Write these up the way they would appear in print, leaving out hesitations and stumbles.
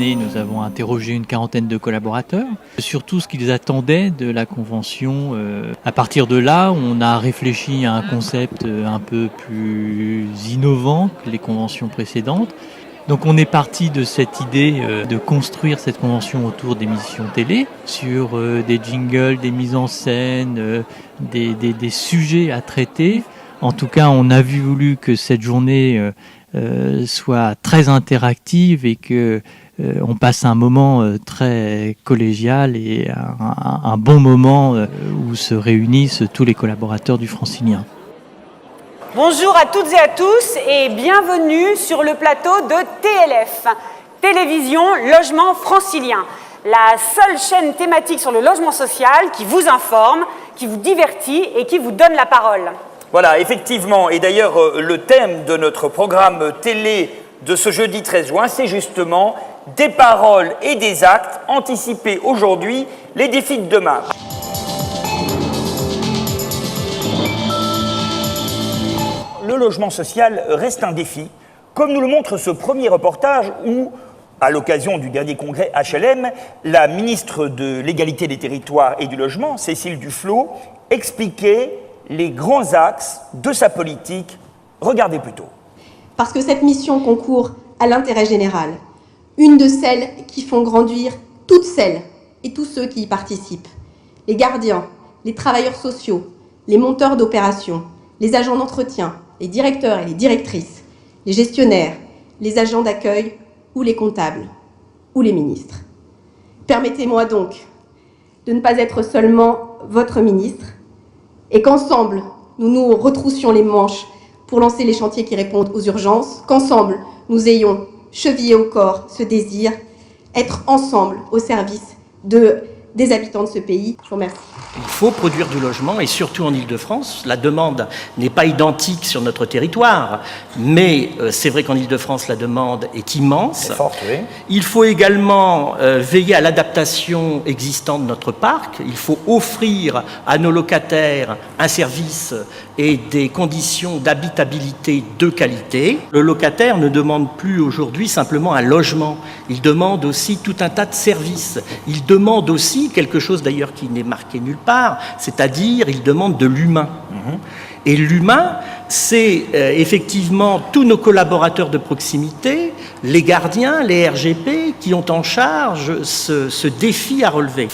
journée, nous avons interrogé une quarantaine de collaborateurs sur tout ce qu'ils attendaient de la Convention. À partir de là, on a réfléchi à un concept un peu plus innovant que les conventions précédentes. Donc on est parti de cette idée de construire cette convention autour d'émissions télé, sur des jingles, des mises en scène, des sujets à traiter. En tout cas, on a voulu que cette journée soit très interactive et que on passe un moment très collégial et un bon moment où se réunissent tous les collaborateurs du Francilien. Bonjour à toutes et à tous et bienvenue sur le plateau de TLF, Télévision Logement Francilien, la seule chaîne thématique sur le logement social qui vous informe, qui vous divertit et qui vous donne la parole. Voilà, effectivement, et d'ailleurs le thème de notre programme télé de ce jeudi 13 juin, c'est justement des paroles et des actes, anticiper aujourd'hui les défis de demain. Le logement social reste un défi, comme nous le montre ce premier reportage où, à l'occasion du dernier congrès HLM, la ministre de l'Égalité des Territoires et du Logement, Cécile Duflot, expliquait les grands axes de sa politique. Regardez plutôt. Parce que cette mission concourt à l'intérêt général, une de celles qui font grandir toutes celles et tous ceux qui y participent. Les gardiens, les travailleurs sociaux, les monteurs d'opérations, les agents d'entretien, les directeurs et les directrices, les gestionnaires, les agents d'accueil ou les comptables, ou les ministres. Permettez-moi donc de ne pas être seulement votre ministre, et qu'ensemble, nous nous retroussions les manches pour lancer les chantiers qui répondent aux urgences, qu'ensemble, nous ayons chevillé au corps ce désir, être ensemble au service des habitants de ce pays. Je vous remercie. Il faut produire du logement, et surtout en Île-de-France. La demande n'est pas identique sur notre territoire, mais c'est vrai qu'en Île-de-France, la demande est immense. C'est fort, oui. Il faut également veiller à l'adaptation existante de notre parc. Il faut offrir à nos locataires un service et des conditions d'habitabilité de qualité. Le locataire ne demande plus aujourd'hui simplement un logement. Il demande aussi tout un tas de services. Il demande aussi quelque chose d'ailleurs qui n'est marqué nulle part, c'est-à-dire il demande de l'humain. Et l'humain, c'est effectivement tous nos collaborateurs de proximité, les gardiens, les RGP, qui ont en charge ce défi à relever.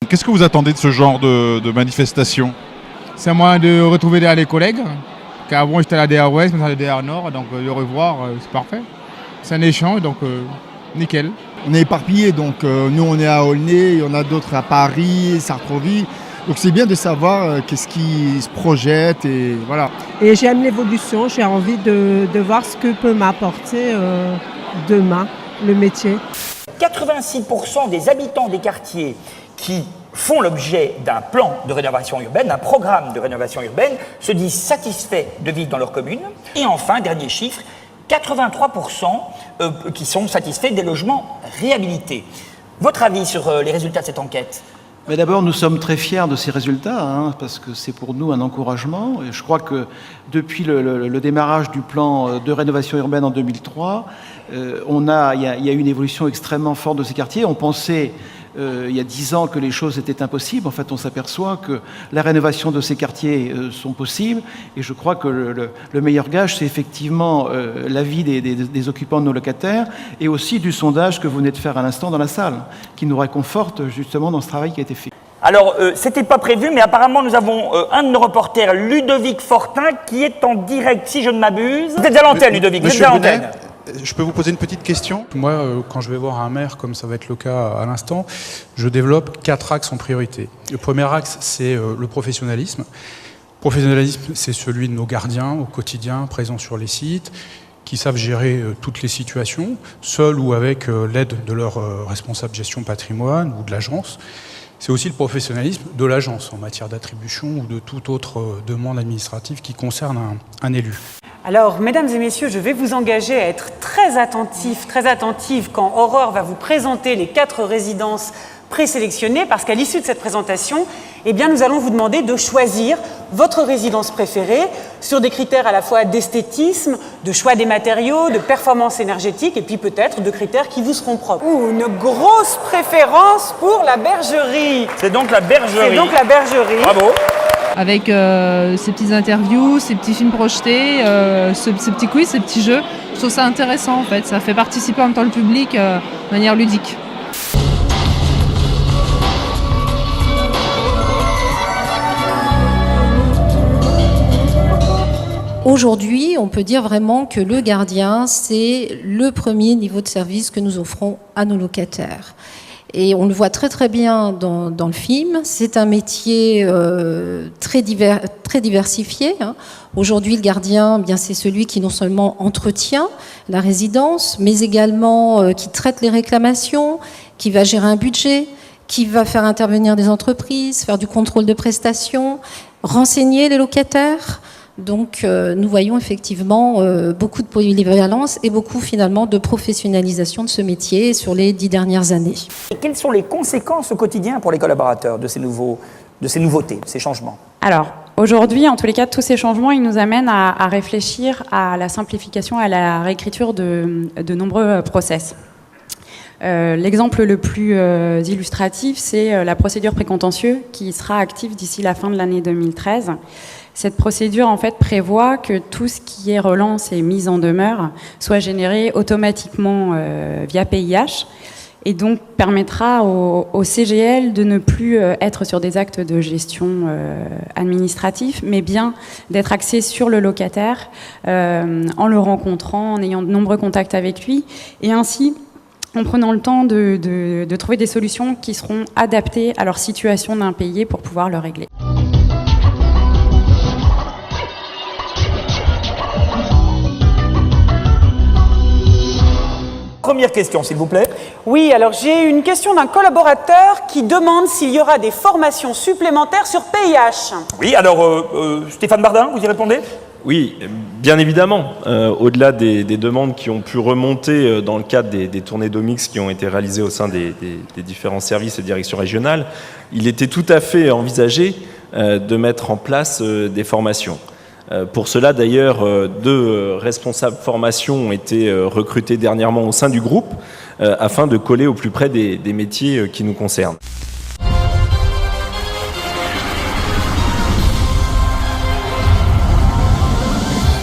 Qu'est-ce que vous attendez de ce genre de manifestation ? C'est un moyen de retrouver les collègues, car avant j'étais à la DR Ouest, maintenant à la DR Nord, donc de revoir, c'est parfait. C'est un échange, donc nickel. On est éparpillés, donc nous on est à Aulnay, il y en a d'autres à Paris, Sartrouville. Donc c'est bien de savoir qu'est-ce qui se projette et voilà. Et j'aime l'évolution, j'ai envie de voir ce que peut m'apporter demain le métier. 86% des habitants des quartiers qui font l'objet d'un plan de rénovation urbaine, d'un programme de rénovation urbaine, se disent satisfaits de vivre dans leur commune. Et enfin, dernier chiffre, 83% qui sont satisfaits des logements réhabilités. Votre avis sur les résultats de cette enquête ? Mais d'abord, nous sommes très fiers de ces résultats, parce que c'est pour nous un encouragement. Et je crois que depuis le démarrage du plan de rénovation urbaine en 2003, il y a une évolution extrêmement forte de ces quartiers. On pensait il y a 10 ans que les choses étaient impossibles. En fait, on s'aperçoit que la rénovation de ces quartiers sont possibles. Et je crois que le meilleur gage, c'est effectivement l'avis des occupants de nos locataires et aussi du sondage que vous venez de faire à l'instant dans la salle, qui nous réconforte justement dans ce travail qui a été fait. Alors, c'était pas prévu, mais apparemment, nous avons un de nos reporters, Ludovic Fortin, qui est en direct, si je ne m'abuse. Vous êtes à l'antenne, Ludovic, vous êtes à l'antenne. Je peux vous poser une petite question ? Moi, quand je vais voir un maire, comme ça va être le cas à l'instant, je développe 4 axes en priorité. Le premier axe, c'est le professionnalisme. Le professionnalisme, c'est celui de nos gardiens au quotidien, présents sur les sites, qui savent gérer toutes les situations, seuls ou avec l'aide de leur responsable gestion patrimoine ou de l'agence. C'est aussi le professionnalisme de l'agence en matière d'attribution ou de toute autre demande administrative qui concerne un élu. Alors, mesdames et messieurs, je vais vous engager à être très attentive quand Aurore va vous présenter les 4 résidences présélectionnés parce qu'à l'issue de cette présentation, eh bien, nous allons vous demander de choisir votre résidence préférée sur des critères à la fois d'esthétisme, de choix des matériaux, de performance énergétique et puis peut-être de critères qui vous seront propres. Une grosse préférence pour la bergerie. C'est donc la bergerie. C'est donc la bergerie. Bravo. Avec ces petites interviews, ces petits films projetés, ce petit quiz, ces petits jeux. Je trouve ça intéressant en fait, ça fait participer en même temps le public de manière ludique. Aujourd'hui, on peut dire vraiment que le gardien, c'est le premier niveau de service que nous offrons à nos locataires. Et on le voit très très bien dans le film. C'est un métier très diversifié. Aujourd'hui, le gardien, bien, c'est celui qui non seulement entretient la résidence, mais également qui traite les réclamations, qui va gérer un budget, qui va faire intervenir des entreprises, faire du contrôle de prestations, renseigner les locataires. Donc nous voyons effectivement beaucoup de polyvalence et beaucoup finalement de professionnalisation de ce métier sur les 10 dernières années. Et quelles sont les conséquences au quotidien pour les collaborateurs de ces nouveautés, ces changements? Alors, aujourd'hui, en tous les cas, tous ces changements, ils nous amènent à réfléchir à la simplification, à la réécriture de nombreux process. L'exemple le plus illustratif, c'est la procédure précontentieux qui sera active d'ici la fin de l'année 2013. Cette procédure, en fait, prévoit que tout ce qui est relance et mise en demeure soit généré automatiquement via PIH et donc permettra au CGL de ne plus être sur des actes de gestion administratifs, mais bien d'être axé sur le locataire en le rencontrant, en ayant de nombreux contacts avec lui et ainsi en prenant le temps de trouver des solutions qui seront adaptées à leur situation d'impayé pour pouvoir le régler. Première question, s'il vous plaît. Oui, alors j'ai une question d'un collaborateur qui demande s'il y aura des formations supplémentaires sur PIH. Oui, alors Stéphane Bardin, vous y répondez? Oui, bien évidemment. Au-delà des demandes qui ont pu remonter dans le cadre des tournées d'Omix qui ont été réalisées au sein des différents services et directions régionales, il était tout à fait envisagé de mettre en place des formations. Pour cela, d'ailleurs, 2 responsables formation ont été recrutés dernièrement au sein du groupe afin de coller au plus près des métiers qui nous concernent.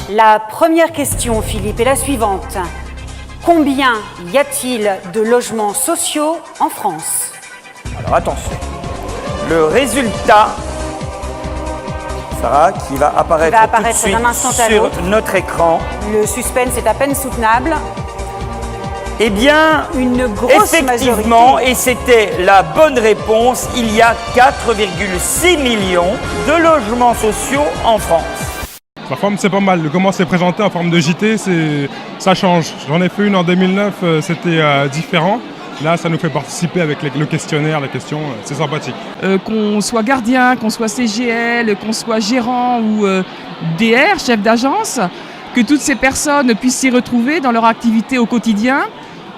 La première question, Philippe, est la suivante. Combien y a-t-il de logements sociaux en France? Alors attention, le résultat, Sarah, qui va apparaître tout de suite sur notre écran. Le suspense est à peine soutenable. Eh bien, une grosse effectivement, majorité. Et c'était la bonne réponse, il y a 4,6 millions de logements sociaux en France. La forme, c'est pas mal. Comment c'est présenté en forme de JT, ça change. J'en ai fait une en 2009, c'était différent. Là, ça nous fait participer avec le questionnaire, les questions, c'est sympathique. Qu'on soit gardien, qu'on soit CGL, qu'on soit gérant ou DR, chef d'agence, que toutes ces personnes puissent s'y retrouver dans leur activité au quotidien.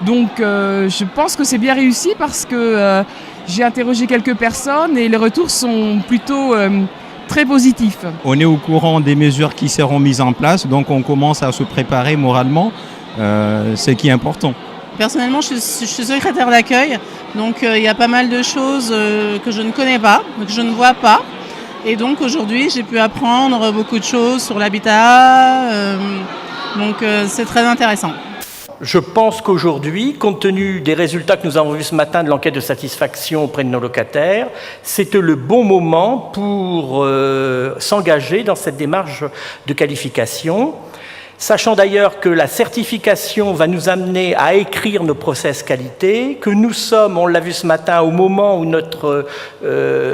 Donc je pense que c'est bien réussi parce que j'ai interrogé quelques personnes et les retours sont plutôt très positifs. On est au courant des mesures qui seront mises en place, donc on commence à se préparer moralement, ce qui est important. Personnellement, je suis secrétaire d'accueil, donc il y a pas mal de choses que je ne connais pas, que je ne vois pas. Et donc aujourd'hui, j'ai pu apprendre beaucoup de choses sur l'habitat, donc c'est très intéressant. Je pense qu'aujourd'hui, compte tenu des résultats que nous avons vus ce matin de l'enquête de satisfaction auprès de nos locataires, c'est le bon moment pour s'engager dans cette démarche de qualification. Sachant d'ailleurs que la certification va nous amener à écrire nos process qualité, que nous sommes, on l'a vu ce matin, au moment où notre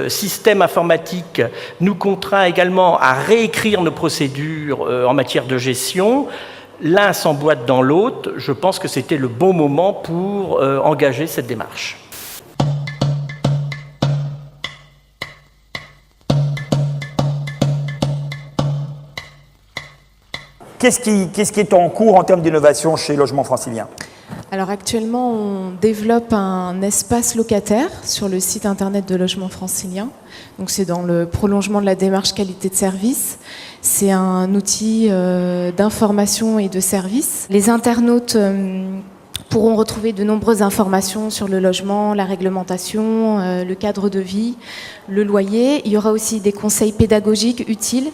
système informatique nous contraint également à réécrire nos procédures en matière de gestion, l'un s'emboîte dans l'autre, je pense que c'était le bon moment pour engager cette démarche. Qu'est-ce qui est en cours en termes d'innovation chez Logement Francilien? Alors actuellement, on développe un espace locataire sur le site internet de Logement Francilien. Donc c'est dans le prolongement de la démarche qualité de service. C'est un outil d'information et de service. Les internautes pourront retrouver de nombreuses informations sur le logement, la réglementation, le cadre de vie, le loyer. Il y aura aussi des conseils pédagogiques utiles.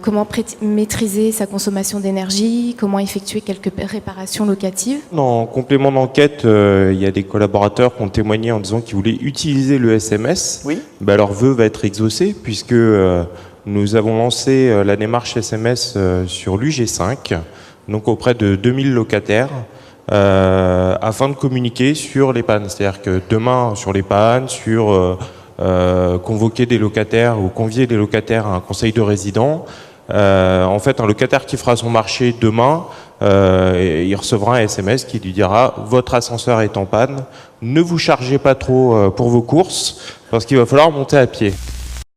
Comment maîtriser sa consommation d'énergie, comment effectuer quelques réparations locatives. En complément d'enquête, il y a des collaborateurs qui ont témoigné en disant qu'ils voulaient utiliser le SMS. Oui. Leur vœu va être exaucé puisque nous avons lancé la démarche SMS sur l'UG5, donc auprès de 2000 locataires, afin de communiquer sur les pannes. C'est-à-dire que demain, sur les pannes, sur convoquer des locataires ou convier des locataires à un conseil de résidents. En fait, un locataire qui fera son marché demain, il recevra un SMS qui lui dira « Votre ascenseur est en panne, ne vous chargez pas trop pour vos courses, parce qu'il va falloir monter à pied. »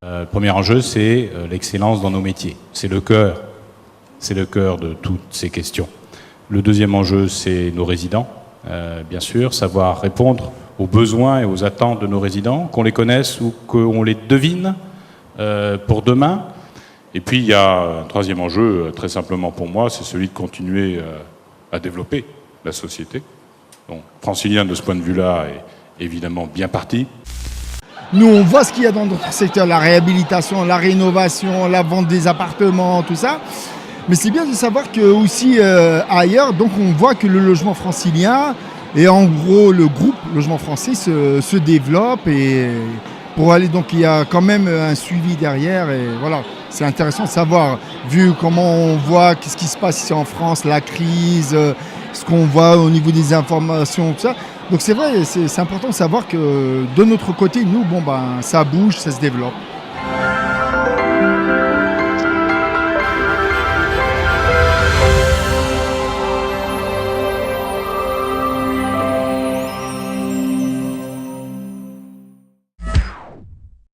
Le premier enjeu, c'est l'excellence dans nos métiers. C'est le cœur de toutes ces questions. Le deuxième enjeu, c'est nos résidents, bien sûr, savoir répondre aux besoins et aux attentes de nos résidents, qu'on les connaisse ou qu'on les devine pour demain. Et puis il y a un troisième enjeu, très simplement pour moi, c'est celui de continuer à développer la société. Donc Francilien, de ce point de vue-là, est évidemment bien parti. Nous, on voit ce qu'il y a dans notre secteur, la réhabilitation, la rénovation, la vente des appartements, tout ça. Mais c'est bien de savoir que aussi ailleurs, donc on voit que le logement francilien et en gros le groupe Logement Français se développe et pour aller, donc il y a quand même un suivi derrière et voilà, c'est intéressant de savoir, vu comment on voit qu'est-ce qui se passe ici en France, la crise, ce qu'on voit au niveau des informations, tout ça. Donc c'est vrai, c'est important de savoir que de notre côté, nous, ça bouge, ça se développe.